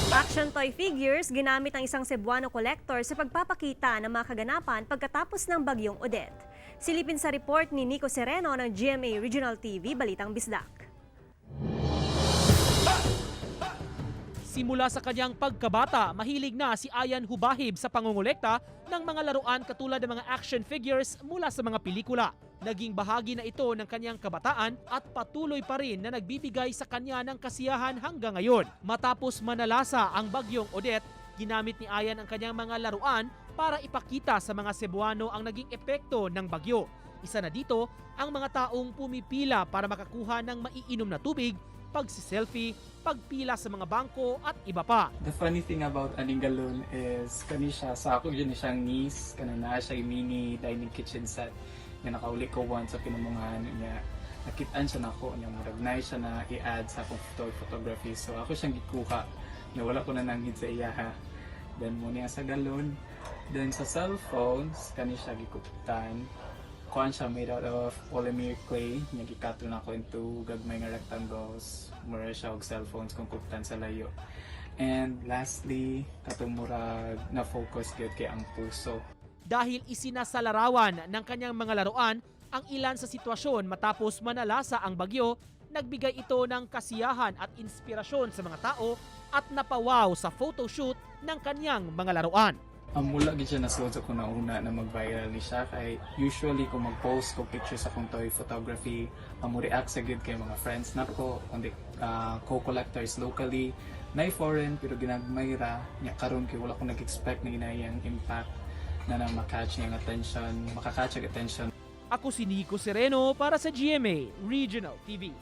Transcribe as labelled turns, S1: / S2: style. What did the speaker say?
S1: Action toy figures ginamit ng isang Cebuano collector sa pagpapakita ng mga kaganapan pagkatapos ng bagyong Odette. Silipin sa report ni Nico Sereno ng GMA Regional TV, Balitang Bisdak.
S2: Simula sa kanyang pagkabata, mahilig na si Ayan Hubahib sa pangungulekta ng mga laruan katulad ng mga action figures mula sa mga pelikula. Naging bahagi na ito ng kanyang kabataan at patuloy pa rin na nagbibigay sa kanya ng kasiyahan hanggang ngayon. Matapos manalasa ang bagyong Odette, ginamit ni Ayan ang kanyang mga laruan para ipakita sa mga Cebuano ang naging epekto ng bagyo. Isa na dito ang mga taong pumipila para makakuha ng maiinom na tubig, pagsiselfie, pagpila sa mga bangko at iba pa.
S3: The funny thing about Aning Galon is kani siya sa ako yun siyang niece, kanana siya yung mini dining kitchen set nga nakauli ko once sa pinamungahan niya. Nakitaan siya na ako, niya maragnay siya na i-add sa akong photography. So ako siyang gikuha, na wala ko na nanggid sa iyaha. Then muna sa galon. Then sa cellphones, kani siya gikutan. Kuan siya made out of polymer clay. Niya gikato na ako into gagmay nga rectangles. Mura siya og cellphones kung kutan sa layo. And lastly, katong murag na focus gyud kay ang puso.
S2: Dahil isinasalarawan ng kanyang mga laruan ang ilan sa sitwasyon matapos manalasa ang bagyo, nagbigay ito ng kasiyahan at inspirasyon sa mga tao at napawaw sa photoshoot ng kanyang mga laruan.
S3: Ang mula gid siya nasuod sa kuna una na mag-viral ni siya kay usually kung mag-post ko pictures sa akong toy photography, ang mo react sa gid kay mga friends nako, kundi co-collectors locally, na foreign pero ginagmayra nya karon kay wala ko nag-expect na inayang impact na makakatch ang attention. Ako si Nico Sereno para sa GMA Regional TV.